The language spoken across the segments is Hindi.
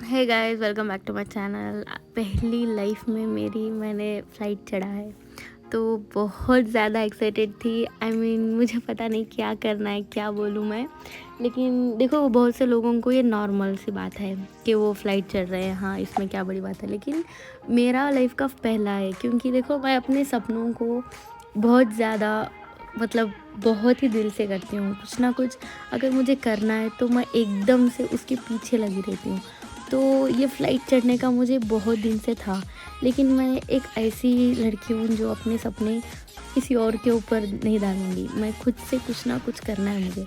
Hey guys, welcome back to my channel. पहली लाइफ में मेरी मैंने फ़्लाइट चढ़ा है, तो बहुत ज़्यादा एक्साइटेड थी। मुझे पता नहीं क्या करना है, क्या बोलूँ मैं। लेकिन देखो, बहुत से लोगों को ये नॉर्मल सी बात है कि वो फ़्लाइट चढ़ रहे हैं, हाँ इसमें क्या बड़ी बात है। लेकिन मेरा लाइफ का पहला है, क्योंकि देखो मैं अपने सपनों को बहुत ज़्यादा बहुत ही दिल से करती हूँ। कुछ ना कुछ अगर मुझे करना है तो मैं एकदम से उसके पीछे लगी रहती हूँ। तो ये फ़्लाइट चढ़ने का मुझे बहुत दिन से था, लेकिन मैं एक ऐसी लड़की हूँ जो अपने सपने किसी और के ऊपर नहीं डालूँगी। मैं खुद से कुछ ना कुछ करना है मुझे।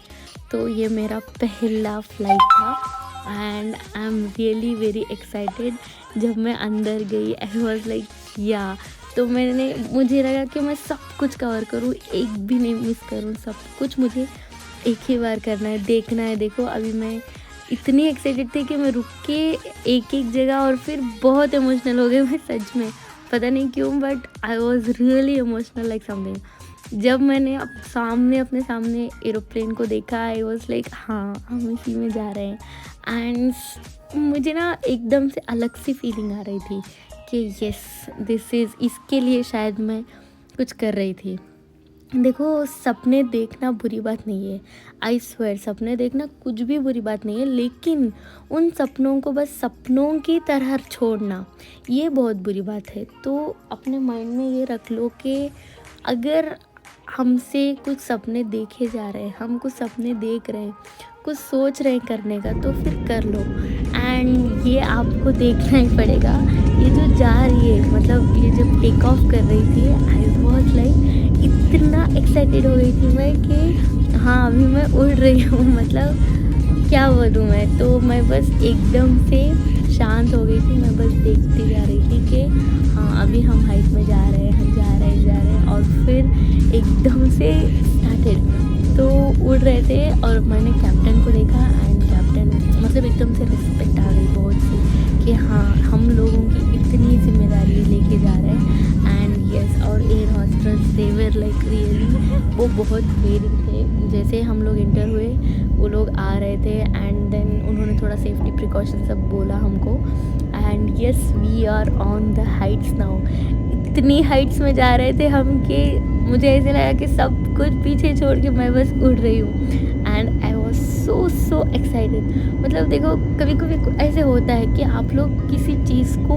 तो ये मेरा पहला फ़्लाइट था and I am really very excited. जब मैं अंदर गई आई वाज़ लाइक या तो मुझे लगा कि मैं सब कुछ कवर करूँ, एक भी नहीं मिस करूँ। सब कुछ मुझे एक ही बार करना है, देखना है। देखो अभी मैं इतनी एक्साइटेड थी कि मैं रुक के एक-एक जगह और फिर बहुत इमोशनल हो गई मैं सच में। पता नहीं क्यों but I was really emotional like something. जब मैंने अपने सामने एरोप्लेन को देखा आई वाज़ लाइक हाँ, हम इसी में जा रहे हैं। एंड मुझे ना एकदम से अलग सी फीलिंग आ रही थी कि येस दिस इज़ इसके लिए शायद मैं कुछ कर रही थी। देखो, सपने देखना बुरी बात नहीं है। आई स्वेयर सपने देखना कुछ भी बुरी बात नहीं है, लेकिन उन सपनों को बस सपनों की तरह छोड़ना ये बहुत बुरी बात है। तो अपने माइंड में ये रख लो कि अगर हमसे कुछ सपने देखे जा रहे हैं, हम कुछ सपने देख रहे हैं, कुछ सोच रहे हैं करने का, तो फिर कर लो। एंड ये आपको देखना ही पड़ेगा। ये जो जा रही है ये जब टेक ऑफ कर रही थी आई वॉज लाइक इतना एक्साइटेड हो गई थी मैं कि हाँ अभी मैं उड़ रही हूँ। क्या बोलूँ मैं। तो मैं बस एकदम से शांत हो गई थी। मैं बस देखती जा रही थी कि हाँ अभी हम हाइट में जा रहे हैं, हम जा रहे हैं और फिर एकदम से स्टार्टेड। तो उड़ रहे थे और मैंने कैप्टन को देखा एंड कैप्टन एकदम से रिस्पेक्ट आ गई बहुत सी कि हाँ हम लोगों की इतनी जिम्मेदारी लेके जा रहे हैं। एंड यस और air hostess they were like really वो बहुत केयरिंग थे। जैसे हम लोग इंटर हुए वो लोग आ रहे थे एंड देन उन्होंने थोड़ा सेफ्टी प्रिकॉशन सब बोला हमको। And yes we are on the heights now. इतनी हाइट्स में जा रहे थे हम कि मुझे ऐसे लगा कि सब कुछ पीछे छोड़ के मैं बस उड़ रही हूँ। And I was so excited. देखो कभी कभी ऐसे होता है कि आप लोग किसी चीज़ को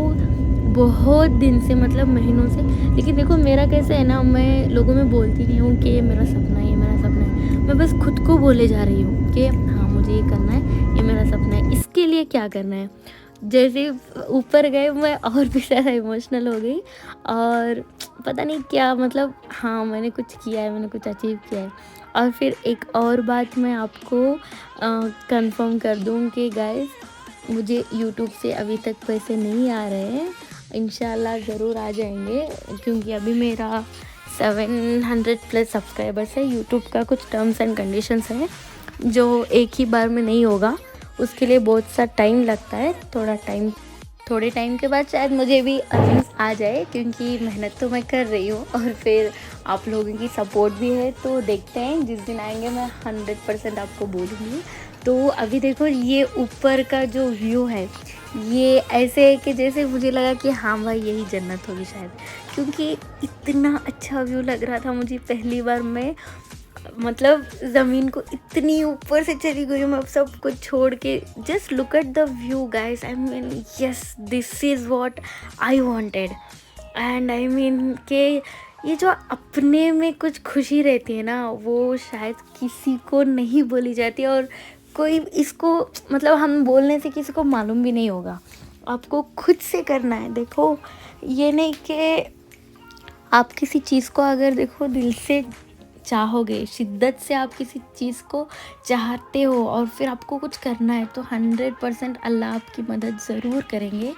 बहुत दिन से महीनों से, लेकिन देखो मेरा कैसे है ना, मैं लोगों में बोलती नहीं हूँ कि ये मेरा सपना है, ये मेरा सपना है। मैं बस खुद को बोले जा रही हूँ कि हाँ मुझे ये करना है, ये मेरा सपना है, इसके लिए क्या करना है। जैसे ऊपर गए मैं और भी ज़्यादा इमोशनल हो गई और पता नहीं क्या हाँ मैंने कुछ किया है, मैंने कुछ अचीव किया है। और फिर एक और बात मैं आपको कंफर्म कर दूँ कि गाइस मुझे यूट्यूब से अभी तक पैसे नहीं आ रहे हैं। इंशाल्लाह ज़रूर आ जाएंगे, क्योंकि अभी मेरा 700 प्लस सब्सक्राइबर्स है। यूट्यूब का कुछ टर्म्स एंड कंडीशंस है जो एक ही बार में नहीं होगा, उसके लिए बहुत सा टाइम लगता है। थोड़े टाइम के बाद शायद मुझे भी अर्निंग्स आ जाए, क्योंकि मेहनत तो मैं कर रही हूँ और फिर आप लोगों की सपोर्ट भी है। तो देखते हैं जिस दिन आएंगे मैं 100% आपको बोलूँगी। तो अभी देखो ये ऊपर का जो व्यू है ये ऐसे है कि जैसे मुझे लगा कि हाँ भाई यही जन्नत होगी शायद, क्योंकि इतना अच्छा व्यू लग रहा था मुझे। पहली बार मैं ज़मीन को इतनी ऊपर से चली गई हूँ मैं, अब सब कुछ छोड़ के just look at the view guys. Yes this is what I wanted. And के ये जो अपने में कुछ खुशी रहती है ना, वो शायद किसी को नहीं बोली जाती और कोई इसको हम बोलने से किसी को मालूम भी नहीं होगा। आपको खुद से करना है। देखो ये नहीं कि आप किसी चीज़ को अगर देखो दिल से चाहोगे, शिद्दत से आप किसी चीज़ को चाहते हो और फिर आपको कुछ करना है, तो 100% अल्लाह आपकी मदद ज़रूर करेंगे।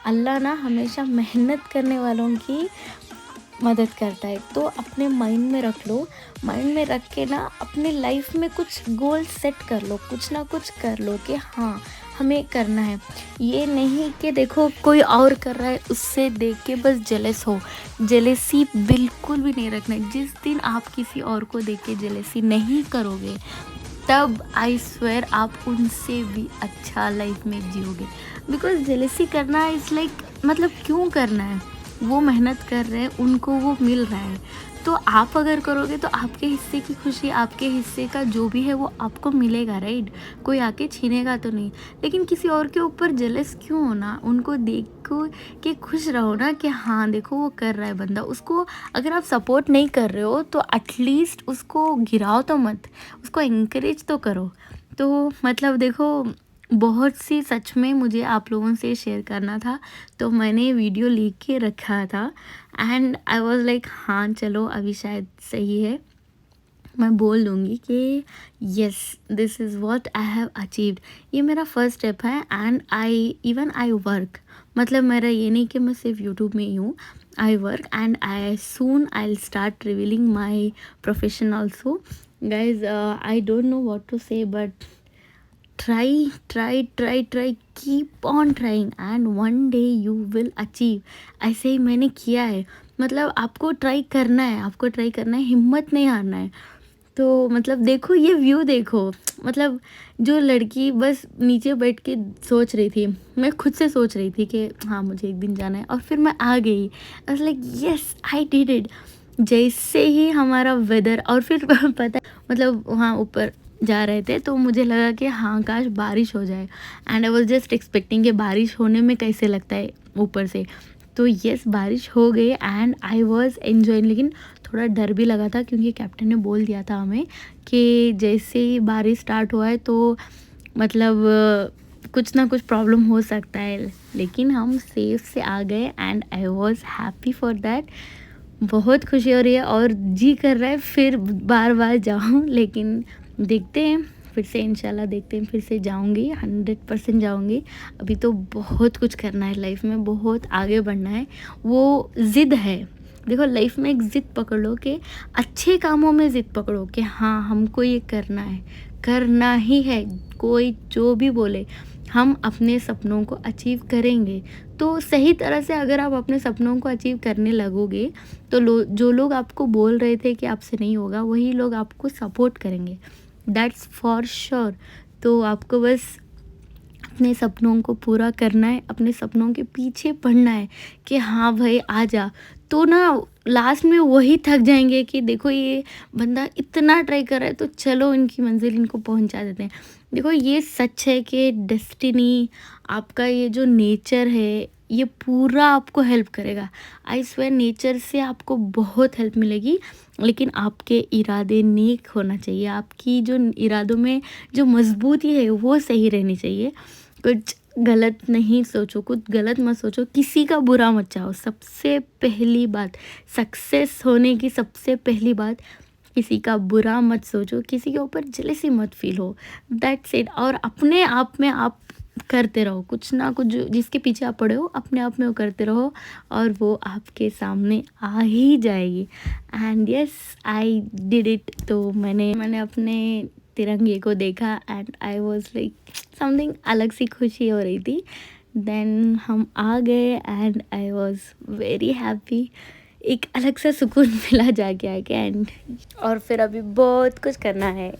अल्लाह ना हमेशा मेहनत करने वालों की मदद करता है। तो अपने माइंड में रख लो, माइंड में रख के ना अपने लाइफ में कुछ गोल सेट कर लो, कुछ ना कुछ कर लो कि हाँ हमें करना है। ये नहीं कि देखो कोई और कर रहा है उससे देख के बस जेलस हो। जेलेसी बिल्कुल भी नहीं रखना है। जिस दिन आप किसी और को देख के जेलेसी नहीं करोगे, तब आई स्वेयर आप उनसे भी अच्छा लाइफ में जियोगे। बिकॉज जेलेसी करना इज़ लाइक मतलब क्यों करना है, वो मेहनत कर रहे हैं, उनको वो मिल रहा है, तो आप अगर करोगे तो आपके हिस्से की खुशी, आपके हिस्से का जो भी है वो आपको मिलेगा, राइट? कोई आके छीनेगा तो नहीं। लेकिन किसी और के ऊपर जेलस क्यों होना, उनको देखो कि खुश रहो ना कि हाँ देखो वो कर रहा है बंदा, उसको अगर आप सपोर्ट नहीं कर रहे हो तो एटलीस्ट उसको गिराओ तो मत, उसको इंकरेज तो करो। तो मतलब देखो, बहुत सी सच में मुझे आप लोगों से शेयर करना था, तो मैंने वीडियो लिख के रखा था एंड आई वाज लाइक हाँ चलो अभी शायद सही है, मैं बोल दूँगी कि yes this is what I have achieved. ये मेरा फर्स्ट स्टेप है एंड आई वर्क, मतलब मेरा ये नहीं कि मैं सिर्फ यूट्यूब में ही हूँ, I work and I soon I will start revealing my profession also. Guys I don't know what to say but try, keep on trying and one day you will achieve। ऐसे ही मैंने किया है, मतलब आपको ट्राई करना है, आपको ट्राई करना है, हिम्मत नहीं हारना है। तो मतलब देखो ये व्यू देखो, मतलब जो लड़की बस नीचे बैठ के सोच रही थी, मैं खुद से सोच रही थी कि हाँ मुझे एक दिन जाना है, और फिर मैं आ गई, I was like yes I did it. जैसे ही हमारा वेदर और फिर पता है, मतलब वहाँ ऊपर जा रहे थे तो मुझे लगा कि हाँ काश बारिश हो जाए, and I was just expecting कि बारिश होने में कैसे लगता है ऊपर से। तो यस बारिश हो गई एंड आई वाज एन्जॉइंग, लेकिन थोड़ा डर भी लगा था क्योंकि कैप्टन ने बोल दिया था हमें कि जैसे ही बारिश स्टार्ट हुआ है तो मतलब कुछ ना कुछ प्रॉब्लम हो सकता है, लेकिन हम सेफ से आ गए and I was happy for that. बहुत खुशी हो रही है और जी कर रहा है फिर बार बार जाऊँ, लेकिन देखते हैं फिर से, इंशाल्लाह देखते हैं, फिर से जाऊंगी, 100% जाऊंगी। अभी तो बहुत कुछ करना है लाइफ में, बहुत आगे बढ़ना है, वो ज़िद है। देखो लाइफ में एक ज़िद पकड़ लो कि अच्छे कामों में ज़िद पकड़ो कि हाँ हमको ये करना है, करना ही है, कोई जो भी बोले हम अपने सपनों को अचीव करेंगे। तो सही तरह से अगर आप अपने सपनों को अचीव करने लगोगे तो जो लोग आपको बोल रहे थे कि आपसे नहीं होगा, वही लोग आपको सपोर्ट करेंगे, दैट्स फॉर श्योर। तो आपको बस अपने सपनों को पूरा करना है, अपने सपनों के पीछे पढ़ना है कि हाँ भाई आ जा। तो ना लास्ट में वही थक जाएंगे कि देखो ये बंदा इतना ट्राई कर रहा है तो चलो इनकी मंजिल इनको पहुंचा देते हैं। देखो ये सच है कि डेस्टिनी, आपका ये जो नेचर है ये पूरा आपको हेल्प करेगा। आई स्वेयर नेचर से आपको बहुत हेल्प मिलेगी, लेकिन आपके इरादे नेक होना चाहिए, आपकी जो इरादों में जो मजबूती है वो सही रहनी चाहिए। कुछ गलत नहीं सोचो, कुछ गलत मत सोचो, किसी का बुरा मत चाहो। सबसे पहली बात, सक्सेस होने की सबसे पहली बात, किसी का बुरा मत सोचो, किसी के ऊपर जेलसी मत फील हो, दैट्स इट। और अपने आप में आप करते रहो कुछ ना कुछ, जिसके पीछे आप पड़े हो अपने आप में वो करते रहो और वो आपके सामने आ ही जाएगी। And yes I did it. तो मैंने अपने तिरंगे को देखा and I was like something, अलग सी खुशी हो रही थी। देन हम आ गए and I was very happy, एक अलग सा सुकून मिला जाके आके। एंड और फिर अभी बहुत कुछ करना है,